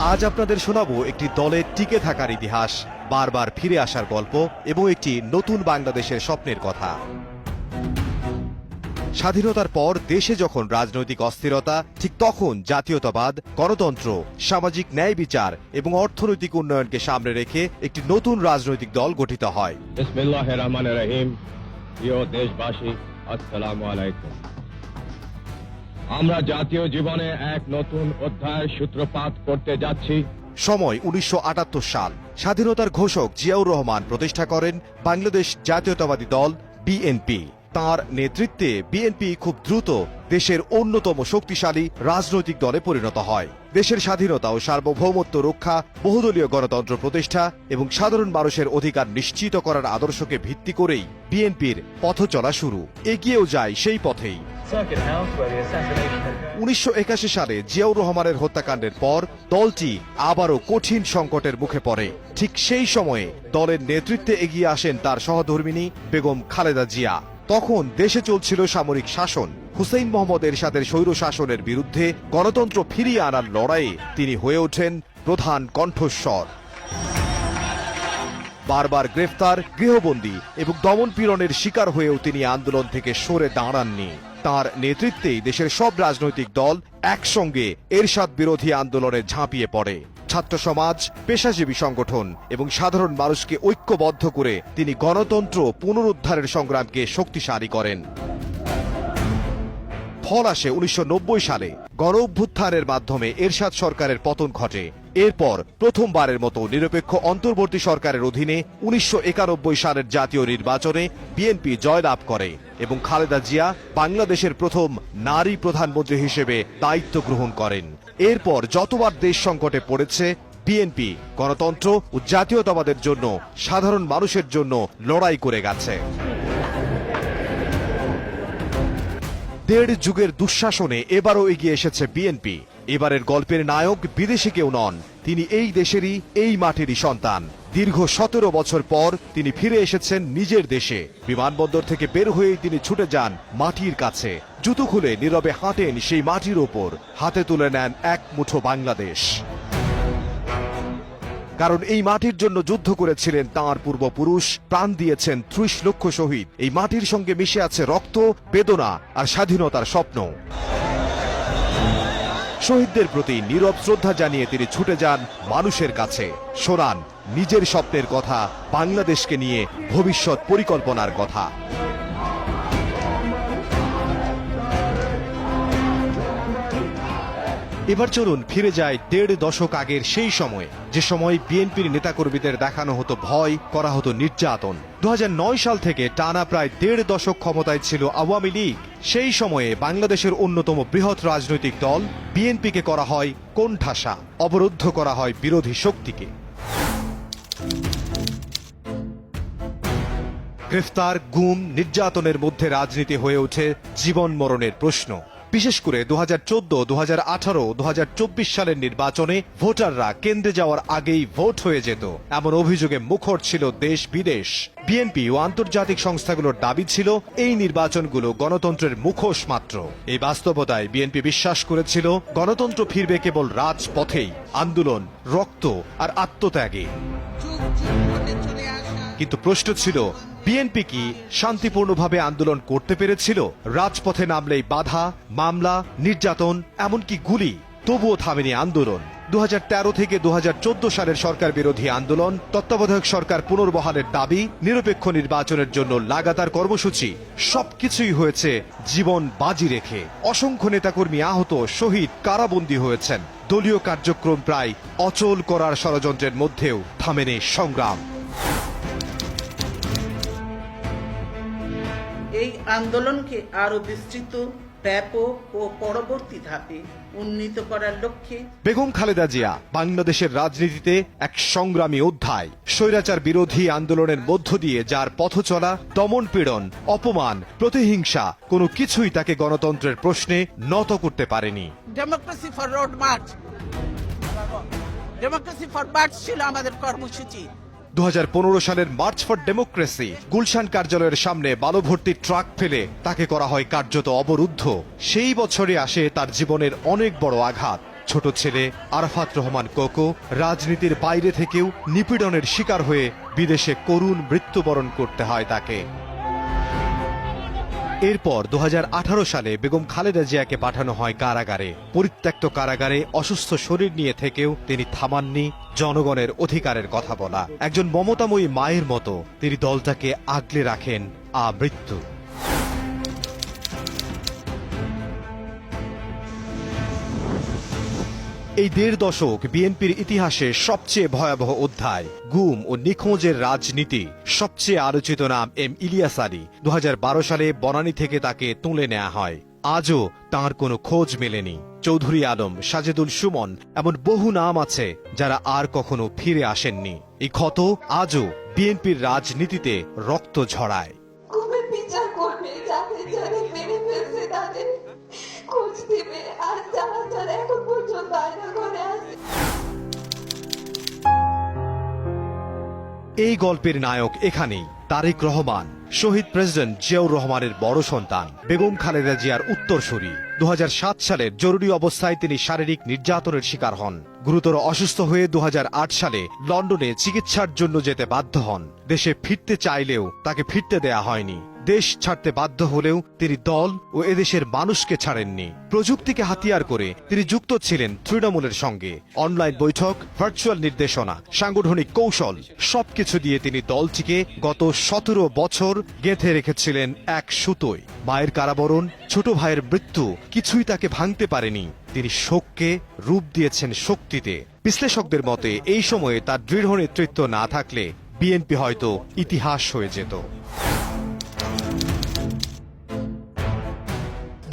আজ আপনাদের শোনাবো একটি দলের টিকে থাকার ইতিহাস, বারবার ফিরে আসার গল্প এবং একটি নতুন বাংলাদেশের স্বপ্নের কথা। স্বাধীনতার পর দেশে যখন রাজনৈতিক অস্থিরতা, ঠিক তখন জাতীয়তাবাদ, গণতন্ত্র, সামাজিক ন্যায় বিচার এবং অর্থনৈতিক উন্নয়নকে সামনে রেখে একটি নতুন রাজনৈতিক দল গঠিত হয়। বিসমিল্লাহির রহমানির রহিম। প্রিয় দেশবাসী, আসসালামু আলাইকুম। আমরা জাতীয় জীবনে এক নতুন অধ্যায়ের সূত্রপাত করতে যাচ্ছি। সময় 1978 সাল। স্বাধীনতার ঘোষক জিয়াউর রহমান প্রতিষ্ঠা করেন বাংলাদেশ জাতীয়তাবাদী দল বিএনপি। তার নেতৃত্বে বিএনপি খুব দ্রুত দেশের অন্যতম শক্তিশালী রাজনৈতিক দলে পরিণত হয়। দেশের স্বাধীনতা ও সার্বভৌমত্ব রক্ষা, বহুদলীয় গণতন্ত্র প্রতিষ্ঠা এবং সাধারণ মানুষের অধিকার নিশ্চিত করার আদর্শকে ভিত্তি করেই বিএনপির পথ চলা শুরু। এগিয়েও যায় সেই পথেই। 1981 সালে জিয়াউর রহমানের হত্যাকাণ্ডের পর দলটি আবারও কঠিন সংকটের মুখে পড়ে। ঠিক সেই সময়ে দলের নেতৃত্বে এগিয়ে আসেন তার সহধর্মিণী বেগম খালেদা জিয়া। তখন দেশে চলছিল সামরিক শাসন। হুসেইন মোহাম্মদ এরশাদের স্বৈর শাসনের বিরুদ্ধে গণতন্ত্র ফিরিয়ে আনার লড়াইয়ে তিনি হয়ে ওঠেন প্রধান কণ্ঠস্বর। বারবার গ্রেফতার, গৃহবন্দী এবং দমনপীড়নের শিকার হয়েও তিনি আন্দোলন থেকে সরে দাঁড়াননি। তার নেতৃত্বেই দেশের সব রাজনৈতিক দল একসঙ্গে এরশাদ বিরোধী আন্দোলনে ঝাঁপিয়ে পড়ে। ছাত্র সমাজ, পেশাজীবী সংগঠন এবং সাধারণ মানুষকে ঐক্যবদ্ধ করে তিনি গণতন্ত্র পুনরুদ্ধারের সংগ্রামকে শক্তিশালী করেন। ফল আসে 1990 সালে। গণ অভ্যুত্থানের মাধ্যমে এরশাদ সরকারের পতন ঘটে। এরপর প্রথমবারের মতো নিরপেক্ষ অন্তর্বর্তী সরকারের অধীনে 1991 সালের জাতীয় নির্বাচনে বিএনপি জয়লাভ করে এবং খালেদা জিয়া বাংলাদেশের প্রথম নারী প্রধানমন্ত্রী হিসেবে দায়িত্ব গ্রহণ করেন। এরপর যতবার দেশ সংকটে পড়েছে, বিএনপি গণতন্ত্র ও জাতীয়তাবাদের জন্য, সাধারণ মানুষের জন্য লড়াই করে গেছে। দেড় যুগের দুঃশাসনে এবারও এগিয়ে এসেছে বিএনপি। এবারের গল্পের নায়ক বিদেশি কেউ নন, তিনি এই দেশেরই, এই মাটিরই সন্তান। দীর্ঘ 17 বছর পর তিনি ফিরে এসেছেন নিজের দেশে। বিমানবন্দর থেকে বের হয়েই তিনি ছুটে যান মাটির কাছে। জুতো খুলে নীরবে হাঁটেন সেই মাটির ওপর, হাতে তুলে নেন এক মুঠো বাংলাদেশ। কারণ এই মাটির জন্য যুদ্ধ করেছিলেন তাঁর পূর্বপুরুষ, প্রাণ দিয়েছেন 30 লক্ষ শহীদ। এই মাটির সঙ্গে মিশে আছে রক্ত, বেদনা আর স্বাধীনতার স্বপ্ন। শহীদদের প্রতি নীরব শ্রদ্ধা জানিয়ে তিনি ছুটে যান মানুষের কাছে, শোনান নিজের স্বপ্নের কথা, বাংলাদেশকে নিয়ে ভবিষ্যৎ পরিকল্পনার কথা। এবার চলুন ফিরে যায় 1.5 দশক আগের সেই সময়ে, যে সময় বিএনপির নেতাকর্মীদের দেখানো হতো ভয়, করা হতো নির্যাতন। 2009 সাল থেকে টানা প্রায় 1.5 দশক ক্ষমতায় ছিল আওয়ামী লীগ। সেই সময়ে বাংলাদেশের অন্যতম বৃহৎ রাজনৈতিক দল বিএনপিকে করা হয় কোণঠাসা, অবরুদ্ধ করা হয় বিরোধী শক্তিকে। গ্রেফতার, গুম, নির্যাতনের মধ্যে রাজনীতি হয়ে ওঠে জীবন মরণের প্রশ্ন। বিশেষ করে 2014, 2018, 2024 সালের নির্বাচনে ভোটাররা কেন্দ্রে যাওয়ার আগেই ভোট হয়ে যেত, এমন অভিযোগে মুখর ছিল দেশ বিদেশ। বিএনপি ও আন্তর্জাতিক সংস্থাগুলোর দাবি ছিল এই নির্বাচনগুলো গণতন্ত্রের মুখোশ মাত্র। এই বাস্তবতায় বিএনপি বিশ্বাস করেছিল গণতন্ত্র ফিরবে কেবল রাজপথেই, আন্দোলন, রক্ত আর আত্মত্যাগে। কিন্তু প্রশ্ন ছিল, বিএনপি কি শান্তিপূর্ণভাবে আন্দোলন করতে পেরেছিল? রাজপথে নামলেই বাধা, মামলা, নির্যাতন, এমনকি গুলি। তবুও থামেনি আন্দোলন। 2013 থেকে 2014 সালের সরকার বিরোধী আন্দোলন, তত্ত্বাবধায়ক সরকার পুনর্বহালের দাবি, নিরপেক্ষ নির্বাচনের জন্য লাগাতার কর্মসূচি, সবকিছুই হয়েছে জীবন বাজি রেখে। অসংখ্য নেতাকর্মী আহত, শহীদ, কারাবন্দী হয়েছেন। দলীয় কার্যক্রম প্রায় অচল করার ষড়যন্ত্রের মধ্যেও থামেনি সংগ্রাম। এই আন্দোলনকে আরো বিস্তৃত, ব্যাপক ও পরবর্তী ধাপে উন্নীত করার লক্ষ্যে বেগম খালেদা জিয়া বাংলাদেশের রাজনীতিতে এক সংগ্রামী অধ্যায়। স্বৈরাচার বিরোধী আন্দোলনের মধ্য দিয়ে যার পথ চলা, দমনপীড়ন, অপমান, প্রতিহিংসা, কোনো কিছুই তাকে গণতন্ত্রের প্রশ্নে নত করতে পারেনি। Democracy for road March, democracy for March ছিল আমাদের কর্মসূচি। 2015 সালের মার্চ ফর ডেমোক্রেসি, গুলশান কার্যালয়ের সামনে বালুভর্তি ট্রাক ফেলে তাকে করা হয় কার্যত অবরুদ্ধ। সেই বছরে আসে তার জীবনের অনেক বড় আঘাত। ছোট ছেলে আরাফাত রহমান কোকো রাজনীতির বাইরে থেকেও নিপীড়নের শিকার হয়ে বিদেশে করুণ মৃত্যুবরণ করতে হয় তাকে। এরপর 2018 সালে বেগম খালেদা জিয়াকে পাঠানো হয় কারাগারে। পরিত্যক্ত কারাগারে অসুস্থ শরীর নিয়ে থেকেও তিনি থামাননি জনগণের অধিকারের কথা বলা। একজন মমতাময়ী মায়ের মতো তিনি দলটাকে আগলে রাখেন আমৃত্যু। এই 1.5 দশক বিএনপির ইতিহাসে সবচেয়ে ভয়াবহ অধ্যায়। গুম ও নিখোঁজের রাজনীতি। সবচেয়ে আলোচিত নাম এম ইলিয়াস আলী। 2012 সালে বনানী থেকে তাকে তুলে নেওয়া হয়। আজও তাঁর কোনো খোঁজ মেলেনি। চৌধুরী আলম, সাজেদুল সুমন, এমন বহু নাম আছে যারা আর কখনো ফিরে আসেননি। এই ক্ষত আজও বিএনপির রাজনীতিতে রক্ত ঝরায়। খুবই বিচার করবে, যাদের যাদের মেরে ফেলছে তাদের খোঁজ দিবে, আর যারা যারা এখন পর্যন্ত আয়না করে আছে। এই গল্পের নায়ক এখানেই তারেক রহমান, শহীদ প্রেসিডেন্ট জিয়াউর রহমানের বড় সন্তান, বেগম খালেদা জিয়ার উত্তরসূরি। 2007 সালের জরুরি অবস্থায় তিনি শারীরিক নির্যাতনের শিকার হন। গুরুতর অসুস্থ হয়ে 2008 সালে লন্ডনে চিকিৎসার জন্য যেতে বাধ্য হন। দেশে ফিরতে চাইলেও তাকে ফিরতে দেয়া হয়নি। দেশ ছাড়তে বাধ্য হলেও তিনি দল ও এদেশের মানুষকে ছাড়েননি। প্রযুক্তিকে হাতিয়ার করে তিনি যুক্ত ছিলেন তৃণমূলের সঙ্গে। অনলাইন বৈঠক, ভার্চুয়াল নির্দেশনা, সাংগঠনিক কৌশল সবকিছু দিয়ে তিনি দলটিকে গত 17 বছর গেঁথে রেখেছিলেন এক সুতোয়। মায়ের কারাবরণ, ছোট ভাইয়ের মৃত্যু কিছুই তাকে ভাঙতে পারেনি। তিনি শোককে রূপ দিয়েছেন শক্তিতে। বিশ্লেষকদের মতে এই সময়ে তার দৃঢ় নেতৃত্ব না থাকলে বিএনপি হয়তো ইতিহাস হয়ে যেত।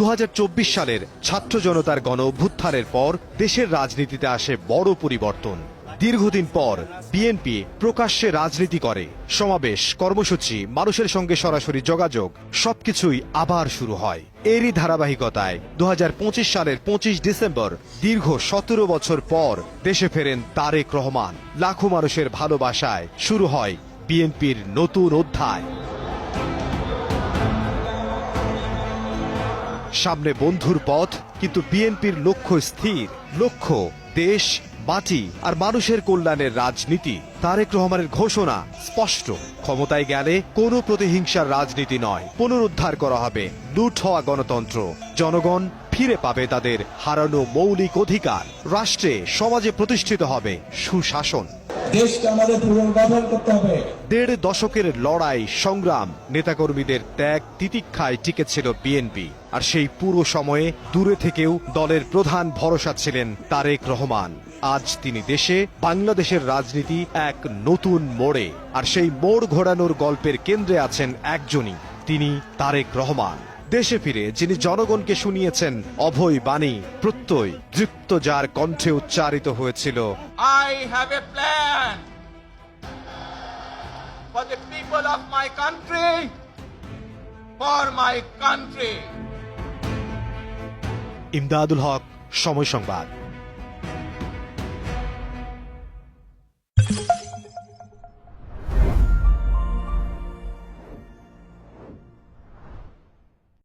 2024 সালের ছাত্র জনতার গণ অভ্যুত্থানের পর দেশের রাজনীতিতে আসে বড় পরিবর্তন। দীর্ঘদিন পর বিএনপি প্রকাশ্যে রাজনীতি করে। সমাবেশ, কর্মসূচি, মানুষের সঙ্গে সরাসরি যোগাযোগ সবকিছুই আবার শুরু হয়। এরই ধারাবাহিকতায় 2025 সালের 25 ডিসেম্বর দীর্ঘ 17 বছর পর দেশে ফেরেন তারেক রহমান। লাখো মানুষের ভালোবাসায় শুরু হয় বিএনপির নতুন অধ্যায়। সামনে বন্ধুর পথ, কিন্তু বিএনপির লক্ষ্য স্থির। লক্ষ্য দেশ, মাটি আর মানুষের কল্যাণের রাজনীতি। তারেক রহমানের ঘোষণা স্পষ্ট, ক্ষমতায় গেলে কোনো প্রতিহিংসার রাজনীতি নয়। পুনরুদ্ধার করা হবে লুট হওয়া গণতন্ত্র। জনগণ ফিরে পাবে তাদের হারানো মৌলিক অধিকার। রাষ্ট্রে, সমাজে প্রতিষ্ঠিত হবে সুশাসন। দেশকে আমাদের পুনর্গঠন করতে হবে। 1.5 দশকের লড়াই, সংগ্রাম, নেতাকর্মীদের ত্যাগ তিতিক্ষায় টিকেছিল বিএনপি। আর সেই পুরো সময়ে দূরে থেকেও দলের প্রধান ভরসা ছিলেন তারেক রহমান। আজ তিনি দেশে, বাংলাদেশের রাজনীতি এক নতুন মোড়ে। আর সেই মোড় ঘোরানোর গল্পের কেন্দ্রে আছেন একজনই, তিনি তারেক রহমান। দেশে ফিরে যিনি জনগণকে শুনিয়েছেন অভয় বাণী, প্রত্যয়, দৃপ্ত যার কণ্ঠে উচ্চারিত হয়েছিল, I have a plan for the people of my country, for my country. Imdadul হক, সময় সংবাদ।